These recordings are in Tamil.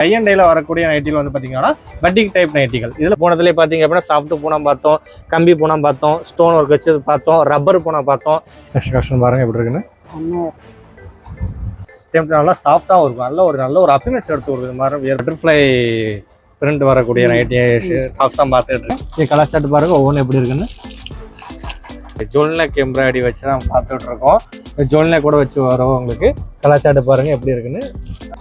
டை அண்ட் டைல வரக்கூடிய நைட்டிகள் வந்து பார்த்தீங்கன்னா பட்டிக் டைப் நைட்டிகள். இதில் போனதுலேயே பார்த்தீங்க அப்படின்னா சாஃப்ட் பூனம் பார்த்தோம், கம்பி பூனம் பார்த்தோம், ஸ்டோன் ஒர்க் வச்சு பார்த்தோம், ரப்பர் பூனம் பார்த்தோம். நெக்ஸ்ட் கலெக்ஷன் பாருங்க எப்படி இருக்குன்னு. சேம் நல்லா சாஃப்டாகவும் இருக்கும். நல்ல ஒரு அப்பினஸ் எடுத்து ஒரு மாதிரி பட்டர்ஃப்ளை பிரிண்ட் வரக்கூடிய நைட்டி டாப்ஸ் தான் பார்த்துட்டு இருக்கேன். கலர் சார்ட் பாருங்க ஒவ்வொன்றும் எப்படி இருக்குன்னு. ஜோல்நெக் எம்ப்ராய்டரி வச்சு தான் பார்த்துட்டு இருக்கோம். ஜோல்நெக் கூட வச்சு வரும். உங்களுக்கு கலர் சார்ட் பாருங்க எப்படி இருக்குன்னு.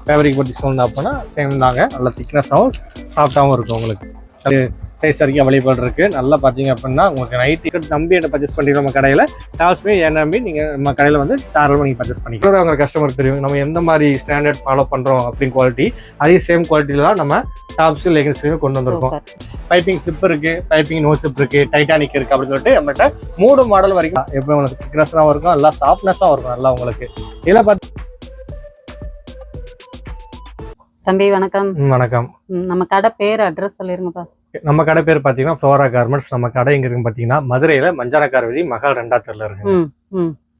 ஃபேப்ரிக் பற்றி சொல்லணும் அப்படின்னா சேம் தாங்க. நல்ல திக்னஸாகவும் சாஃப்டாகவும் இருக்கும். உங்களுக்கு சைஸ் வரைக்கும் அவைலபிள் இருக்கு. நல்லா பார்த்தீங்க அப்படின்னா உங்களுக்கு நைட் டிக்கெட் நம்பி என்ன பர்ச்சேஸ் பண்ணிட்டு நம்ம கடையில் டாப்ஸ்மே ஏன் நம்பி நீங்கள் நம்ம கடையில் வந்து தாராளமாக நீங்கள் பர்ச்சேஸ் பண்ணிக்கலாம். அவங்க கஸ்டமருக்கு தெரியும் நம்ம எந்த மாதிரி ஸ்டாண்டர்ட் ஃபாலோ பண்ணுறோம் அப்படின்னு குவாலிட்டி. அதே சேம் குவாலிட்டியில் தான் நம்ம டாப்ஸ் லெகின்ஸ்லையுமே கொண்டு வந்திருக்கோம். பைப்பிங் சிப் இருக்கு, பைப்பிங் நோ சிப் இருக்கு, டைட்டானிக் இருக்கு அப்படின்னு சொல்லிட்டு நம்மகிட்ட 3 மாடல் வரைக்கும் எப்போ உங்களுக்கு திக்னஸாகவும் இருக்கும், நல்லா சாஃப்ட்னஸாகவும் இருக்கும். நல்லா உங்களுக்கு இதில் பார்த்து தம்பி வணக்கம். வணக்கம். நம்ம கடை பேர் அட்ரஸ் சொல்லிருங்கப்பா. நம்ம கடை பேர் பாத்தீங்கன்னா ஃப்ளோரா கார்மெண்ட்ஸ். நம்ம கடை எங்க இருக்குன்னு பாத்தீங்கன்னா மதுரையில மஞ்சானக்கார வீதி மகால் 2ஆம் தெருல இருக்கு.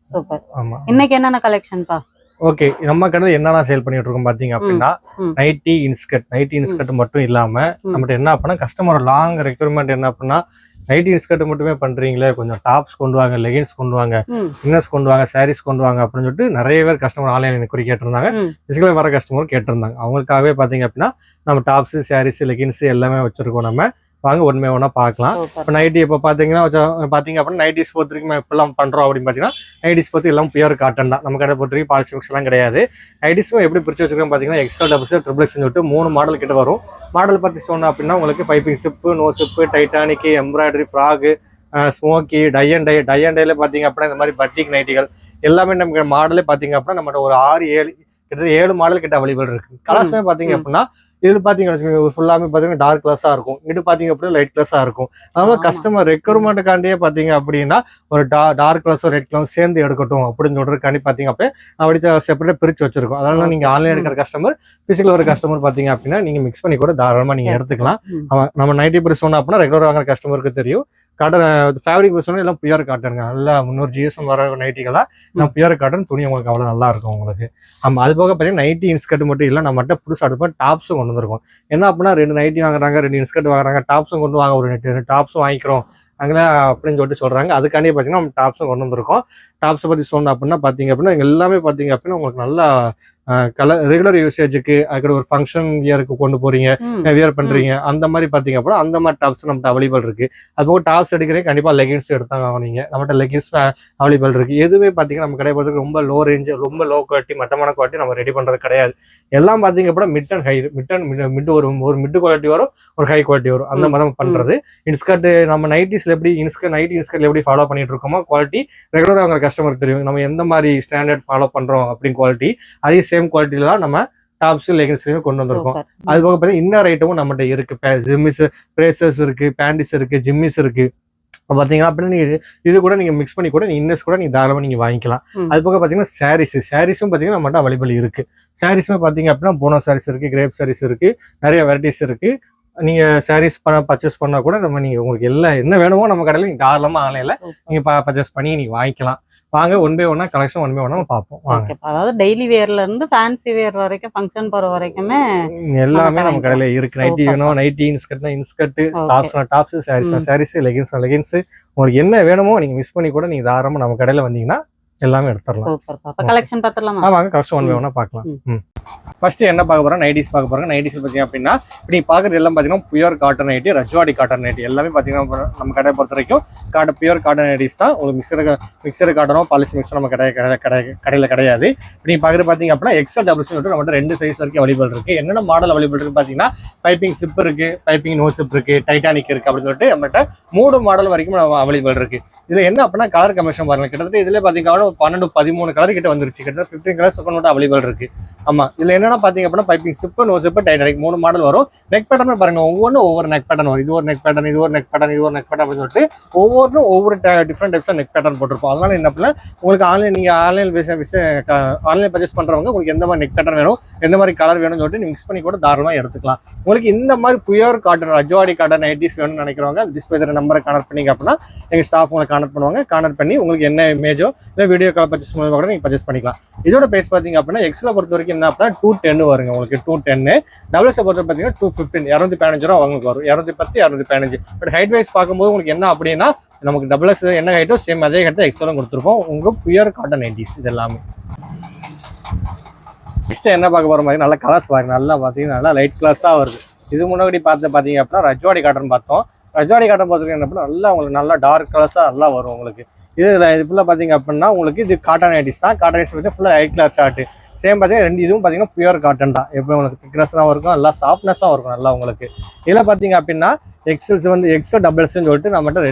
சூப்பர். ஆமா. இன்னைக்கு என்னென்ன கலெக்ஷன்பா? ஓகே, நம்ம கடை என்னென்ன சேல் பண்ணிட்டு இருக்கோம் பாத்தீங்க அப்படின்னா நைட்டி இன்ஸ்கர்ட் மட்டும் இல்லாம நம்மகிட்ட என்ன அப்படின்னா கஸ்டமர் லாங் ரெக்யர்மெண்ட் என்ன அப்படின்னா நைட்டி இன்ஸ்கர்ட் மட்டுமே பண்றீங்களே, கொஞ்சம் டாப்ஸ் கொண்டு வாங்க, லெகின்ஸ் கொண்டு வாங்க, இன்னர்ஸ் கொண்டு வாங்க, சாரீஸ் கொண்டு வாங்க அப்படின்னு சொல்லிட்டு நிறைய பேர் கஸ்டமர் ஆன்லைன் குறி கேட்டிருந்தாங்க. பிசிக்கலா வர கஸ்டமர் கேட்டிருந்தாங்க. அவங்களுக்காகவே பாத்தீங்க அப்படின்னா நம்ம டாப்ஸ், சாரீஸ், லெகின்ஸ் எல்லாமே வச்சிருக்கோம். நம்ம வாங்க ஒன்மே ஒன்றா பார்க்கலாம். இப்போ நைட்டி இப்போ பார்த்தீங்கன்னா அப்படின்னா நைட்டிஸ் பொறுத்த வரைக்கும் இப்பெல்லாம் பண்ணுறோம் அப்படின்னு பார்த்தீங்கன்னா நைட்டிஸ் பொறுத்து எல்லாம் பியூர் காட்டன் தான். நம்ம கடை பொறுத்த வரைக்கும் பாலிசி மிக்ஸ் எல்லாம் கிடையாது. நைட்டிஸும் எப்படி பிரிச்சு வச்சிருக்கோம் பார்த்தீங்கன்னா எக்ஸ்ட்ரா டபுள்ஸ், ட்ரிபிள்ஸ் சொல்லிட்டு 3 மாடல் கிட்ட வரும். மாடல் பற்றி சொன்னோம் அப்படின்னா உங்களுக்கு piping chip, no chip, titanic, embroidery, frock, smoky, tie and டைல பார்த்தீங்க அப்படின்னா இந்த மாதிரி பட்டிக் நைட்டிகள் எல்லாமே நமக்கு மாடலே பார்த்தீங்க அப்படின்னா நம்மகிட்ட ஒரு 6-7 கிட்டத்தட்ட 7 மாடல் கிட்ட அவைலபிள் இருக்கு. கலர்ஸ்மே பார்த்தீங்க அப்படின்னா இதில் பார்த்தீங்கன்னா ஃபுல்லாமே பார்த்தீங்கன்னா டார்க் கிளாஸாக இருக்கும். இங்கிட்டு பார்த்தீங்க அப்படின்னா லைட் கிளாஸாக இருக்கும். அதனால கஸ்டமர் ரெக்யர்மெண்ட்டுக்காண்டியே பார்த்தீங்க அப்படின்னா ஒரு டார்க் கிளாஸோ ரெட் கிளாஸ் சேர்ந்து எடுக்கட்டும் அப்படின்னு சொல்றதுக்காண்டி பார்த்தீங்க அப்படியே அப்படி செப்பரேட்டாக பிரித்து வச்சிருக்கோம். அதனால நீங்கள் ஆன்லைன் எடுக்கிற கஸ்டமர், பிசிக்கல் ஒரு கஸ்டமர் பார்த்தீங்க அப்படின்னா நீங்கள் மிக்ஸ் பண்ணி கூட தாராளமாக நீங்கள் எடுத்துக்கலாம். நம்ம நைட்டி பிரிஸ் சொன்னோம் அப்படின்னா ரெகுலர் வாங்குற கஸ்டமருக்கு தெரியும். காட்டன் ஃபேப்ரிக் பிரிஸ் எல்லாம் பியூர் காட்டனுங்க. நல்லா 300 GSM வர நைட்டிகளா நம்ம பியூர் காட்டன் துணி உங்களுக்கு அவ்வளோ நல்லா இருக்கும் உங்களுக்கு. ஆமாம், அது போக பார்த்தீங்கன்னா நைட்டி இன்ஸ்கர்ட் மட்டும் இல்லை, நம்மகிட்ட புதுசாக அடுப்பா டாப்ஸும் கொண்டு வந்திருக்கும். என்ன அப்படின்னா 2 நைட்டி வாங்குறாங்க, 2 இன்ஸ்கர்ட் வாங்குறாங்க, டாப்ஸும் கொண்டு வாங்க, ஒரு 2 டாப்ஸும் வாங்கிக்கிறோம் அங்கே அப்படின்னு சொல்லிட்டு சொல்றாங்க. அதுக்காண்டி பார்த்தீங்கன்னா நம்ம டாப்ஸும் கொண்டு வந்திருக்கோம். டாப்ஸை பற்றி சொன்னோம் அப்படின்னா பார்த்தீங்க அப்படின்னா எல்லாமே பார்த்தீங்க அப்படின்னா உங்களுக்கு நல்லா ரெகுலர் யூசேஜுக்கு அதுக்கு ஒரு ஃபங்க்ஷன் வியருக்கு கொண்டு போறீங்க, வியர் பண்றீங்க, அந்த மாதிரி பாத்தீங்க அப்படின்னா அந்த மாதிரி டாப்ஸ் நம்மகிட்ட அவைலபிள் இருக்கு. அது போக டாப்ஸ் எடுக்கிறேன் கண்டிப்பா லெகின்ஸ் எடுத்தாங்க ஆவீங்க. நம்மகிட்ட லெகின்ஸ் அவைலபிள் இருக்கு. எதுவுமே பாத்தீங்கன்னா நம்ம கடை பொறுத்தவரைக்கும் ரொம்ப லோ ரேஞ்ச், ரொம்ப லோ குவாலிட்டி, மட்டமான குவாலிட்டி நம்ம ரெடி பண்றது கிடையாது. எல்லாம் பாத்தீங்க அப்படின்னா மிட் அண்ட் ஹை, மிட் ஒரு மிட் குவாலிட்டி வரும், ஒரு ஹை குவாலிட்டி வரும். அந்த மாதிரி நம்ம பண்றது. இன்ஸ்கர்ட் நம்ம நைட்டிஸ்ல எப்படி நைட்டி இன்ஸ்கர்ட்ல எப்படி ஃபாலோ பண்ணிட்டு இருக்கோமோ குவாலிட்டி ரெகுலராக அவங்க கஸ்டமருக்கு தெரியும். நம்ம எந்த மாதிரி ஸ்டாண்டர்ட் ஃபாலோ பண்றோம் அப்படின்னு குவாலிட்டி அதே சேம் குவாலிட்டியில தான் நம்ம டாப்ஸ் லெகின்ஸ்லயுமே கொண்டு வந்திருக்கோம். அது போக பார்த்தீங்கன்னா இன்னர் ஐட்டமும் நம்மகிட்ட இருக்கு. ஜிம்மிஸ், பிரேசர்ஸ் இருக்கு, பேண்டிஸ் இருக்கு, ஜிம்மிஸ் இருக்கு. பாத்தீங்கன்னா அப்படின்னா நீங்க இது கூட நீங்க மிக்ஸ் பண்ணி கூட இன்னர்ஸ் கூட நீங்க தாராளமா நீங்க வாங்கிக்கலாம். அது போக பாத்தீங்கன்னா சாரீஸும் பாத்தீங்கன்னா நம்மகிட்ட அவைலபிள் இருக்கு. சாரீஸுமே பாத்தீங்க அப்படின்னா போனோ சாரீஸ் இருக்கு, கிரேப் சாரீஸ் இருக்கு, நிறைய வெரைட்டிஸ் இருக்கு. நீங்க சாரீஸ் பர்ச்சேஸ் பண்ணா கூட நம்ம நீங்க உங்களுக்கு எல்லாம் என்ன வேணுமோ நம்ம கடையில நீங்க தாராளமா ஆன்லைன்ல நீங்க பர்ச்சேஸ் பண்ணி நீங்க வாங்கிக்கலாம். வாங்க ஒன் பை ஒன்னா கலெக்ஷன் ஒன் பை ஒன்னா பார்ப்போம். வாங்க. அதாவது டெய்லி வேர்ல இருந்து ஃபேன்சி வேர் வரைக்கும் ஃபங்க்ஷன் போற வரைக்குமே எல்லாமே நம்ம கடையில இருக்கு. நைட்டி வேணும், nighty inskirt, tops, sarees, leggings, உங்களுக்கு என்ன வேணுமோ நீங்க மிஸ் பண்ணி கூட நீங்க தாராளமா நம்ம கடையில வந்தீங்கன்னா எல்லாமே எடுத்துடலாம். கலெக்ஷன் பார்த்துடலாமா? வாங்க கலெக்ஷன் ஒன் பை ஒன்னா பார்க்கலாம். ஃபர்ஸ்ட் என்ன பார்க்க போறோம், நைட்டிஸ் பார்க்க போறோம். நைட்டிஸ் பார்த்தீங்க அப்படின்னா நீங்க பாக்குறது எல்லாம் பாத்தீங்கன்னா pure cotton nightie, Rajwadi cotton nightie எல்லாமே பாத்தீங்கன்னா நம்ம கடையை பொறுத்த வரைக்கும் பியூர் காட்டன் நைட்டிஸ் தான். உங்களுக்கு மிக்சடு காட்டனோ பாலிசி மிக்ஸோ நம்ம கடையில கிடையாது. நீங்க பாக்குறது பாத்தீங்க அப்படின்னா எக்ஸ்எல் டபுள்ஸ் சொல்லிட்டு நம்ம 2 சைஸ் வரைக்கும் அவைலபிள் இருக்கு. என்னென்ன மாடல் அவைலபிள் இருக்கு பாத்தீங்கன்னா பைப்பிங் சிப் இருக்கு, பைப்பிங் நோ சிப் இருக்கு, டைட்டானிக் இருக்கு அப்படின்னு சொல்லிட்டு நம்மகிட்ட 3 மாடல் வரைக்கும் அவைலபிள் இருக்கு. இதுல என்ன அப்படின்னா கலர் கமிஷன் பாருங்க, கிட்டத்தட்ட இதுல பாத்தீங்கன்னா 12-13 கலர் கிட்ட வந்துருச்சு. கிட்டத்தட்ட 15 கலர்ஸ் மட்டும் அவைலபிள் இருக்கு. ஆமா, இதுல என்னன்னா பாத்தீங்க அப்படின்னா piping chip, no chip, titanic 3 model வரும். நெக் பேட்டர்ன் பாருங்க, ஒவ்வொன்றும் ஒவ்வொரு நெக் பேட்டர்ன் வரும். இது ஒரு நெக் பேட்டர்ன், இது ஒரு நெக் பேட்டர்ன், இது ஒரு நெக் பேட்டர்ன் அப்படின்னு சொல்லிட்டு ஒவ்வொன்றும் ஒவ்வொரு டிஃப்ரெண்ட் டைப்ஸ் நெக் பேட்டர்ன் போட்டிருப்போம். அதனால என்ன பண்ணல உங்களுக்கு ஆன்லைன் பர்ச்சேஸ் பண்றவங்க உங்களுக்கு எந்த மாதிரி நெக் பேட்டர்ன் வேணும், எந்த மாதிரி கலர் வேணும்னு சொல்லிட்டு மிக்ஸ் பண்ணி கூட தாராளமா எடுத்துக்கலாம். உங்களுக்கு இந்த மாதிரி pure cotton Rajwadi cotton nighties வேணும்னு நினைக்கிறவங்க டிஸ்பிளே நம்பரை கனெக்ட் பண்ணிங்க அப்படின்னா எங்க ஸ்டாஃப் உங்களை கனெக்ட் பண்ணுவாங்க. கனெக்ட் பண்ணி உங்களுக்கு என்ன இமேஜோ இல்லை வீடியோ கால் பர்ச்சேஸ் மூலமாக கூட நீங்கள் பர்ச்சேஸ் பண்ணிக்கலாம். இதோட ப்ரைஸ் பார்த்தீங்க அப்படின்னா எக்ஸலை பொறுத்த வரைக்கும் என்ன அப்படின்னா 210 வருங்க உங்களுக்கு 210. டபுள்ஸை பொறுத்த பார்த்தீங்கன்னா 215 215 ரூபா உங்களுக்கு வரும் 210 215. பட் ஹைட் வைஸ் பார்க்கும்போது உங்களுக்கு என்ன அப்படின்னா நமக்கு டபுள்எக்ஸ் என்ன ஹைட்டோ சேம் அதே ஹைட் தான் எக்ஸலும் கொடுத்துருப்போம். உங்களுக்கு பியூர் காட்டன் நைட்டிஸ் இது எல்லாமே. நெக்ஸ்ட் என்ன பார்க்க போகிற மாதிரி நல்லா கலர்ஸ் பாருங்க, நல்லா பார்த்தீங்கன்னா நல்லா லைட் கலர்ஸாக வருது. இது முன்னாடி பார்த்தீங்க அப்படின்னா ரஜ்வாடி காட்டன் பார்த்தோம். ரஜ்வாடி காட்டன் பார்த்துக்கிங்க அப்படின்னா நல்லா உங்களுக்கு நல்லா டார்க் கலர்ஸாக நல்லா வரும் உங்களுக்கு. இது ஃபுல்லாக பார்த்தீங்க அப்படின்னா உங்களுக்கு இது காட்டன் நைட்டிஸ் தான். காட்டன் நைட்டிஸ் வந்து ஃபுல்லாக லைட் கலர் சார்ட்டு சேம் பார்த்தீங்கன்னா இதுவும் பார்த்தீங்கன்னா பியூர் காட்டன் தான். எப்படி உங்களுக்கு திக்னஸ் தான் இருக்கும், நல்லா சாஃப்ட்னஸாக இருக்கும் நல்லா உங்களுக்கு. இதில் பார்த்தீங்க அப்படின்னா எக்ஸல்ஸ் வந்து எக்ஸல் டபுள்ஸ்ன்னு சொல்லிட்டு நம்மகிட்ட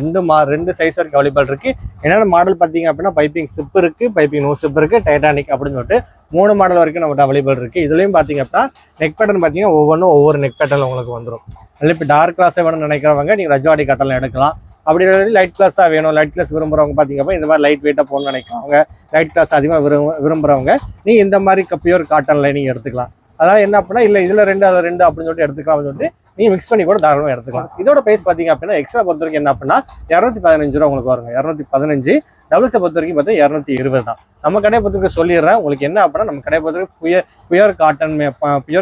ரெண்டு சைஸ் வரைக்கும் அவைலபிள் இருக்குது. என்னென்ன மாடல் பார்த்தீங்க அப்படின்னா பைப்பிங் சிப் இருக்குது, பைப்பிங் நோ சிப் இருக்குது, டைட்டானிக் அப்படின்னு சொல்லிட்டு 3 மாடல் வரைக்கும் நம்மகிட்ட அவைலபிள் இருக்குது. இதுலேயும் பார்த்தீங்க அப்படின்னா நெக் பேட்டர்ன் பார்த்தீங்கன்னா ஒவ்வொன்றும் ஒவ்வொரு நெக் பேட்டர்னில் உங்களுக்கு வந்துடும். அதில் இப்போ டார்க் கிளாஸாக வேணும்னு நினைக்கிறவங்க நீங்கள் ரஜ்வாடி காட்டனில் எடுக்கலாம். அப்படி லைட் கிளாஸாக வேணும், லைட் கிளாஸ் விரும்புகிறவங்க பார்த்தீங்க அப்படின்னா இந்த மாதிரி லைட் வெயிட்டாக போகணும்னு நினைக்கிறவங்க, லைட் கிளாஸ் அதிகமாக விரும்புகிறவங்க நீங்கள் இந்த மாதிரி பியூர் காட்டனில் நீங்கள் எடுத்துக்கலாம். அதனால் என்ன அப்படின்னா இல்லை இதில் 2 அதில் 2 அப்படின்னு சொல்லிட்டு எடுத்துக்கலாம் அப்படின்னு சொல்லிட்டு நீங்கள் மிக்ஸ் பண்ணி கூட தாராளமாக எடுத்துக்கலாம். இதோட ப்ரைஸ் பார்த்தீங்க அப்படின்னா எக்ஸ்ட்ரா பொறுத்த வரைக்கும் என்ன அப்படின்னா 215 ரூபா உங்களுக்கு வருங்க 215. டபுள்ஸை பொறுத்த வரைக்கும் பார்த்தா 220 தான். நம்ம கடையை பொறுத்தவரைக்கும் சொல்லிடுறேன் உங்களுக்கு என்ன அப்படின்னா நம்ம கடையை பொறுத்தவரைக்கும் பியூர்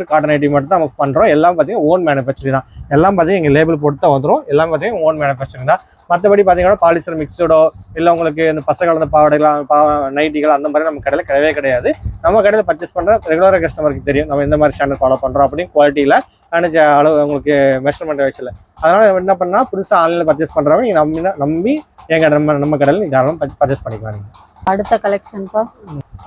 காட்டன் ஐட்டம் மட்டும் தான் நம்ம பண்ணுறோம். எல்லாம் பார்த்தீங்கன்னா ஓன் மேனுஃபேக்சரிங் தான். எல்லாம் பார்த்தீங்கன்னா எங்கள் லேபிள் போட்டு தான் வந்துடும். எல்லாம் பார்த்தீங்கன்னா ஓன் மேனுஃபேக்சரிங் தான். மற்றபடி பார்த்தீங்கன்னா பாலிஸ்டர் மிக்சடோ இல்லை உங்களுக்கு இந்த பசங்க கலந்த பாவாடைகள் நைட்டிகள் அந்த மாதிரி நம்ம கடையில் கிடையவே கிடையாது. நம்ம கடையில் பர்ச்சேஸ் பண்ணுற ரெகுலராக கஸ்டமருக்கு தெரியும் நம்ம எந்த மாதிரி ஸ்டாண்டர்ட் ஃபாலோ பண்ணுறோம் அப்படின்னு குவாலிட்டியில் அனுப்பிச்ச அளவு உங்களுக்கு மெஷர்மெண்ட் வயசில். அதனால் என்ன பண்ணால் புதுசாக ஆன்லைனில் பர்ச்சேஸ் பண்ணுறவங்க நீங்கள் நம்பி நம்ம கடையில் நீங்கள் தாராளமாக பர்ச்சேஸ் பண்ணிக்கலாம். நீங்கள் அடுத்த கலெக்ஷன்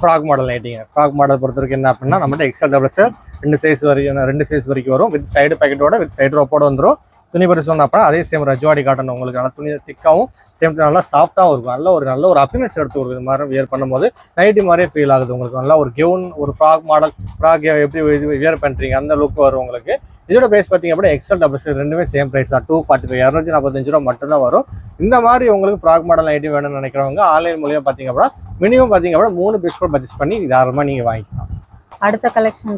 ஃப்ராக் மாடல் நைட்டிங்க. ஃப்ராக் மாடல் பொறுத்த வரைக்கும் என்ன அப்படின்னா நம்மகிட்ட எக்ஸ்எல் டபுள்ஸ் 2 சைஸ் வரைக்கும் வரும். வித் சைடு பேக்கெட்டோட வித் சைடு ரோப்போட வந்துடும். துணி பற்றி சொன்னால் அப்படின்னா அதே சேம் ரஜ்வாடி காட்டன் உங்களுக்கு நல்லா துணி திக்காகவும் சேம் நல்லா சாஃப்டாகவும் இருக்கும். நல்ல ஒரு அப்பியரன்ஸ் எடுத்து கொடுக்குது. இது மாதிரி வியர் பண்ணும்போது நைட்டி மாதிரியே ஃபீல் ஆகுது உங்களுக்கு. நல்லா ஒரு கெவுன் ஒரு ஃப்ராக் மாடல் ஃப்ராக் எப்படி வியர் பண்ணுறீங்க அந்த லுக் வரும் உங்களுக்கு. இதோட ப்ரைஸ் பார்த்தீங்க அப்படின்னா எக்ஸ்எல் டபுள்ஸ் ரெண்டுமே சேம் ப்ரைஸ் தான் 245 245 ரூபா மட்டும்தான் வரும். இந்த மாதிரி உங்களுக்கு ஃப்ராக் மாடல் நைட்டி வேணும்னு நினைக்கிறவங்க ஆன்லைன் மூலியமாக பார்த்தீங்க அப்படின்னா மினிமம் பார்த்தீங்க அப்படின்னா 3 பீஸ் கூட பர்ச்சேஸ் பண்ணி தாராளமாக நீங்கள் வாங்கிக்கலாம். அடுத்த கலெக்ஷன்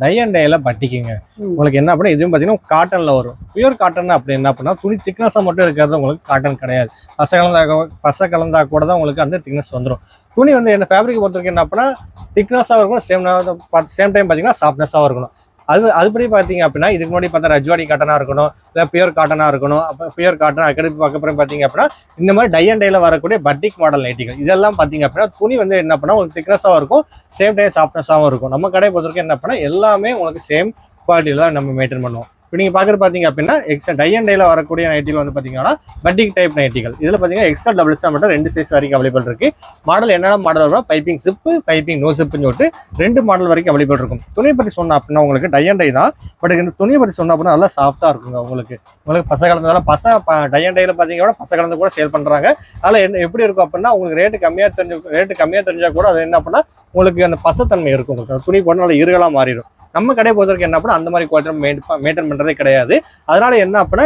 டை அண்ட் டைல பட்டிக்குங்க. உங்களுக்கு என்ன அப்படின்னா இதுவும் பார்த்தீங்கன்னா காட்டனில் வரும். பியூர் காட்டன் அப்படி என்ன அப்படின்னா துணி திக்னஸாக மட்டும் இருக்கிறது உங்களுக்கு காட்டன் கிடையாது. பசை கலந்தா கூட தான் உங்களுக்கு அந்த திக்னஸ் வந்துடும். துணி வந்து என்ன ஃபேப்ரிக் பொறுத்த வரைக்கும் என்ன அப்படின்னா திக்னஸாக இருக்கணும், சேம் டைம் பார்த்தீங்கன்னா சாஃப்ட்னஸாக இருக்கணும். அதுபடி பார்த்தீங்க அப்படின்னா இதுக்கு முன்னாடி பார்த்தா ரஜ்வாடி காட்டனாக இருக்கணும், இல்லை பியூர் காட்டனாக இருக்கணும். அப்போ பியூர் காட்டன் அதுக்கடுத்து பார்க்கப்புறம் பார்த்தீங்க அப்படின்னா இந்த மாதிரி டை அண்ட் டைல வரக்கூடிய பட்டிக் மாடல் நைட்டிகள் இதெல்லாம் பார்த்தீங்க அப்படின்னா துணி வந்து என்ன பண்ணால் உங்களுக்கு திக்னஸாகவும் இருக்கும், சேம் டைம் சாஃப்ட்னஸாகவும் இருக்கும். நம்ம கடையை பொறுத்த வரைக்கும் என்ன பண்ணால் எல்லாமே உங்களுக்கு சேம் குவாலிட்டியில் தான் நம்ம மெயின்டைன் பண்ணுவோம். இப்போ நீங்கள் பார்க்குறது பார்த்தீங்க அப்படின்னா டை அண்ட் டைல வரக்கூடிய நைட்டிகள் வந்து பார்த்தீங்கன்னா பட்டிக் டைப் நைட்டிகள். இதில் பார்த்தீங்கன்னா எக்ஸ்எல் டபுள்ஸ் மட்டும் 2 சைஸ் வரைக்கும் அவைலபிள் இருக்குது. மாடல் என்னென்ன மாடல் வரும்னா பைப்பிங் சிப்பு, பைப்பிங் நோ சிப்புன்னு சொல்லிட்டு 2 மாடல் வரைக்கும் அவைலபிள் இருக்கும். துணியை பற்றி சொன்னால் அப்படின்னா உங்களுக்கு டை அண்ட் டை தான். பட் இந்த துணியை பற்றி சொன்னால் அப்படின்னா நல்லா சாஃப்ட்டாக இருக்குங்க உங்களுக்கு. பசை கலந்ததால டை அண்ட் டைல பார்த்தீங்கன்னா பசை கலந்து கூட சேல் பண்ணுறாங்க. அதில் எப்படி இருக்கும் அப்படின்னா உங்களுக்கு ரேட்டு கம்மியாக தெரிஞ்சால் கூட அது என்ன அப்படின்னா உங்களுக்கு அந்த பசத்தன்மை இருக்கும். உங்களுக்கு துணி போட்டு நல்லா இருகலாக மாறிடும். நம்ம கடையை பொறுத்த வரைக்கும் என்ன அப்படின்னா அந்த மாதிரி குவாலிட்டி மெயின்டைன் பண்ணுறதே கிடையாது. அதனால என்ன அப்படின்னா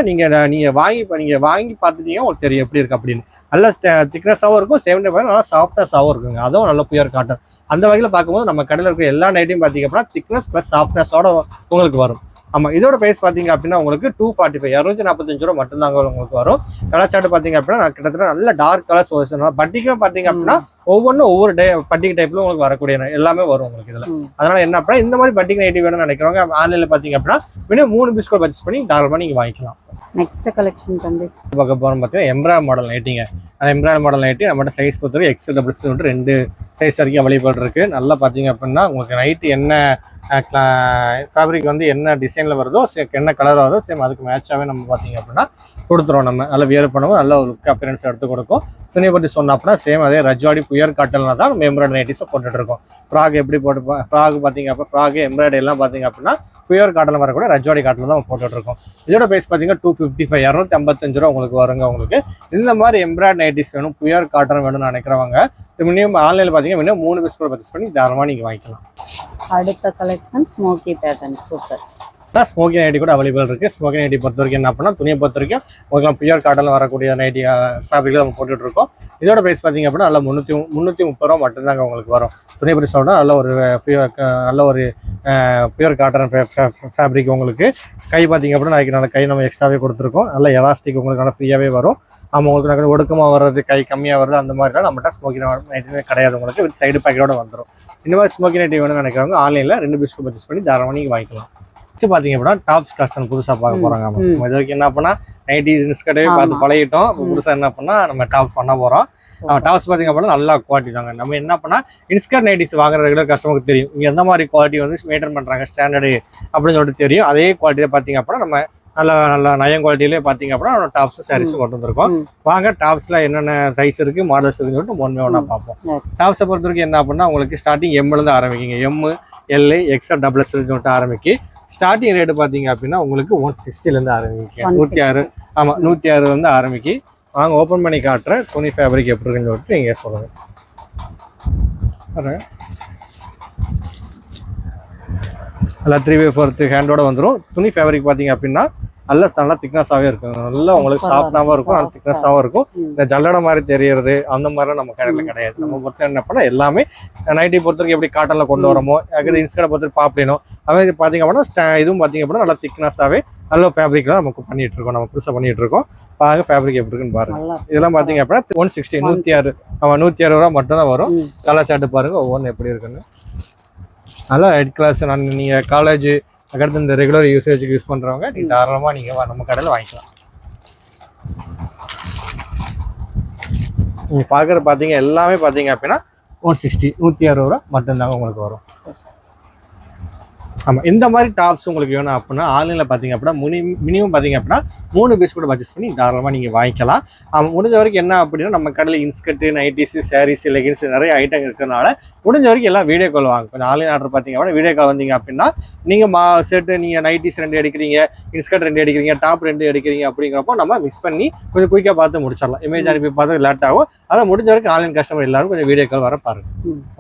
நீங்கள் வாங்கி பார்த்துட்டீங்க உங்களுக்கு தெரியும் எப்படி இருக்கு அப்படின்னு. நல்லா திக்னஸாகவும் இருக்கும், சேம் டைம் நல்லா சாஃப்ட்னஸாகவும் இருக்குங்க. அதுவும் நல்ல பியூர் காட்டன். அந்த வகையில் பார்க்கும்போது நம்ம கடையில் இருக்கிற எல்லா நைட்டையும் பார்த்தீங்க அப்படின்னா திக்னஸ் ப்ளஸ் சாஃப்ட்னஸோட உங்களுக்கு வரும். ஆமாம், இதோட ப்ரைஸ் பார்த்தீங்க அப்படின்னா உங்களுக்கு 245 245 ரூபா மட்டும்தாங்க உங்களுக்கு வரும். கலர் சார்ட் பார்த்தீங்க அப்படின்னா கிட்டத்தட்ட நல்ல டார்க் கலர்ஸ் பட்டிக்கும் பார்த்தீங்க அப்படின்னா ஒவ்வொன்றும் ஒவ்வொரு பட்டிக் டைப்ல உங்களுக்கு வரக்கூடிய எல்லாமே வரும் உங்களுக்கு இதில். அதனால என்ன அப்படின்னா இந்த மாதிரி பட்டிக் நைட்டி வேணும்னு நினைக்கிறவங்க ஆன்லைனில் பார்த்தீங்க அப்படின்னா மினிமம் 3 பீஸ் கூட பர்ச்சேஸ் பண்ணி தாராளமாக நீங்கள் வாங்கிக்கலாம். நெக்ஸ்ட் கலெக்ஷன் பார்க்க போகிறோம் பார்த்தீங்கன்னா எம்ப்ராய்டரி மாடல் நைட்டிங்க. அந்த எம்ப்ராய்டரி மாடல் நைட்டி நம்மகிட்ட சைஸ் பொறுத்தவரை எக்ஸ்எல் டபுள்ஸ் 2 சைஸ் வரைக்கும் அவைலபிள் இருக்குது. நல்லா பார்த்தீங்க அப்படின்னா உங்களுக்கு நைட்டு என்ன ஃபேப்ரிக் வந்து என்ன டிசைனில் வருதோ என்ன கலர் வருதோ சேம் அதுக்கு மேட்சாகவே நம்ம பார்த்தீங்க அப்படின்னா கொடுத்துருவோம். நம்ம நல்லா வியர் பண்ணுவோம், நல்ல ஒரு லுக் அப்பியரன்ஸ் எடுத்து கொடுக்கும். துணியை பற்றி சொன்னால் அப்படின்னா சேம் அதே ரஜ்வாடி பியூர் காட்டனில் தான் நம்ம எம்ப்ராய்டரி நைட்டிஸை போட்டுட்ருக்கோம். ஃப்ராக் எப்படி போட்டு ஃப்ராக் பார்த்தீங்க அப்போ ஃப்ராக் எம்ப்ராய்டரி எல்லாம் பார்த்தீங்க அப்படின்னா பியூர் காட்டனில் வரக்கூட ரஜ்வாடி காட்டில் தான் நம்ம போட்டுட்ருக்கோம். இதோட ப்ரைஸ் பார்த்தீங்கன்னா 255 255 ரூபா உங்களுக்கு வருங்க. உங்களுக்கு இந்த மாதிரி எம்ப்ராய்டரி நைட்டிஸ் வேணும், பியூர் காட்டன் வேணும்னு நினைக்கிறவங்க மினிமம் ஆன்லைனில் பார்த்தீங்கன்னா மினிமம் 3 பீஸ் கூட பர்ச்சேஸ் பண்ணி தாராளமாக நீங்கள் வாங்கிக்கலாம். அடுத்த collection smoky pattern super. Smoky nighty கூட அவைலபிள் இருக்குது. ஸ்மோக்கி நைட்டி பொறுத்த வரைக்கும் என்ன பண்ணால் துணியை பொறுத்த வரைக்கும் உங்களுக்கு பியூர் காட்டனில் வரக்கூடிய நைட்டி ஃபேப்ரிக் நம்ம போட்டுட்ருக்கோம். இதோட ப்ரைஸ் பார்த்தீங்க அப்படின்னா நல்லா 330 ரூபா மட்டும்தாங்க உங்களுக்கு வரும். துணி பற்றி சொல்கிறோம் நல்ல ஒரு பியூர் காட்டன் ஃபேப்ரிக் உங்களுக்கு. கை பார்த்தீங்க அப்படின்னா நல்ல கை நம்ம எக்ஸ்ட்ராவே கொடுத்துருக்கோம். நல்ல எலாஸ்டிக் உங்களுக்கு நல்லா ஃப்ரீயாகவே வரும். நம்ம உங்களுக்கு ஒடுக்கமாக வர்றது கை கம்மியாக வருது அந்த மாதிரிலாம் நம்மகிட்ட ஸ்மோக்கி நைட்டி கிடையாது. உங்களுக்கு வித் சைடு பேக்கெட்டோட வந்துடும். இந்த மாதிரி ஸ்மோக்கி நைட்டி வேணும்னு நினைக்கிறவங்க ஆன்லைனில் 2 பீஸ்க்கு பர்ச்சேஸ் பண்ணி தாராளமாக நீங்கள் வாங்கிக்கலாம். பார்த்தீங்க அப்படின்னா டாப்ஸ் கலெக்ஷன் புதுசாக பார்க்க போகிறாங்க. இது வரைக்கும் என்ன பண்ணால் நைட்டி இன்ஸ்கர்ட்டே பார்த்து பழகிட்டோம். இப்போ புதுசாக என்ன பண்ணால் நம்ம டாப்ஸ் பண்ண போகிறோம். டாப்ஸ் பார்த்தீங்க அப்படின்னா நல்லா குவாலிட்டி தாங்க. நம்ம என்ன பண்ணால் இன்ஸ்கர்ட் நைட்டிஸ் வாங்குற ரெகுலர் கஸ்டமருக்கு தெரியும் இங்கே எந்த மாதிரி குவாலிட்டி வந்து மெயின்டைன் பண்ணுறாங்க ஸ்டாண்டர்டு அப்படின்னு சொல்லிட்டு தெரியும். அதே குவாலிட்டியை பார்த்தீங்க அப்படின்னா நம்ம நல்ல நயம் குவாலிட்டியிலே பார்த்தீங்க அப்படின்னா டாப்ஸ் சாரீஸும் கொண்டு வந்திருக்கோம். வாங்க டாப்ஸில் என்னென்ன சைஸ் இருக்குது மாடல்ஸ் இருக்குன்னு சொல்லிட்டு ஒன்றா பார்ப்போம். டாப்ஸை பொறுத்த வரைக்கும் என்ன அப்படின்னா உங்களுக்கு ஸ்டார்டிங் எம்லேருந்து ஆரம்பிக்கிங்க. M L XL double XL சொல்லிட்டு ஆரம்பிக்கு. ஸ்டார்டிங் ரேட்டு பார்த்தீங்க அப்படின்னா உங்களுக்கு 160லேருந்து ஆரம்பிக்கும். 106 ஆமாம் 106 ஆரம்பிக்கு. வாங்க ஓப்பன் பண்ணி காட்டுறேன் துணி ஃபேப்ரிக் எப்படி இருக்குன்னு சொல்லிட்டு நீங்கள் சொல்லுங்கள். நல்லா 3/4 ஹேண்டோட வந்துடும். துணி ஃபேப்ரிக் பார்த்தீங்க அப்படின்னா நல்லா திக்னஸாகவே இருக்கும். நல்லா உங்களுக்கு சாஃப்டாகவும் இருக்கும், நல்ல திக்னஸாகவும் இருக்கும். இந்த ஜல்லடை மாதிரி தெரியறது அந்த மாதிரிலாம் நம்ம கடையில் கிடையாது. நம்ம பொறுத்த என்ன பண்ணால் எல்லாமே நைட்டி பொறுத்த வரைக்கும் எப்படி காட்டனில் கொண்டு வரமோ இன்ஸ்கர்ட்டை பொறுத்த பாப்பினோம் அது பார்த்தீங்க அப்படின்னா இதுவும் பார்த்தீங்க அப்படின்னா நல்லா திக்னஸாகவே நல்ல ஃபேப்ரிக்லாம் நமக்கு பண்ணிட்டு இருக்கோம். நம்ம புதுசாக பண்ணிட்டு இருக்கோம். பாருங்க ஃபேப்ரிக் எப்படி இருக்குன்னு பாருங்க. இதெல்லாம் பார்த்தீங்க அப்படின்னா 160 106 ரூபா மட்டும் தான் வரும். கலர் சார்ட்டு பாருங்க ஒவ்வொன்றும் எப்படி இருக்குன்னு. நல்லா ரெட் கிளாஸ் நீங்கள் காலேஜ் அதுக்கடுத்து இந்த ரெகுலர் யூசேஜுக்கு யூஸ் பண்ணுறவங்க நீங்கள் தாராளமாக நீங்கள் நம்ம கடையில் வாங்கிக்கலாம். நீங்கள் பார்க்குற பார்த்தீங்க எல்லாமே பார்த்தீங்க அப்படின்னா 160 106 ரூபா மட்டும்தாங்க உங்களுக்கு வரும். ஆமாம் இந்த மாதிரி டாப்ஸ் உங்களுக்கு வேணும் அப்படின்னா ஆன்லைனில் பார்த்தீங்க அப்படின்னா மினிமம் பார்த்தீங்க அப்படின்னா 3 பீஸ் கூட பர்ச்சேஸ் பண்ணி தாராளமாக நீங்கள் வாங்கிக்கலாம். முடிஞ்ச வரைக்கும் என்ன அப்படின்னா நம்ம கடையில் இன்ஸ்கர்ட்டு நைட்டிஸு சாரீஸ் லெகின்ஸ் நிறைய ஐட்டம் இருக்கிறதுனால முடிஞ்ச வரைக்கும் எல்லாம் வீடியோ கால் வாங்க. கொஞ்சம் ஆன்லைன் ஆர்டர் பார்த்தீங்க அப்படின்னா வீடியோ கால் வந்தீங்க அப்படின்னா நீங்கள் செட்டு நீங்கள் நைட்டிஸ் 2 எடுக்கிறீங்க, இன்ஸ்கர்ட் 2 எடுக்கிறீங்க, டாப் 2 எடுக்கிறீங்க அப்படிங்கிறப்போ நம்ம மிக்ஸ் பண்ணி கொஞ்சம் குயிக்காக பார்த்து முடிச்சிடலாம். இமேஜ் அனுப்பி பார்த்து லேட் ஆகும். அதை முடிஞ்ச வரைக்கும் ஆன்லைன் கஸ்டமர் எல்லாரும் கொஞ்சம் வீடியோ கால் வர பாருங்க.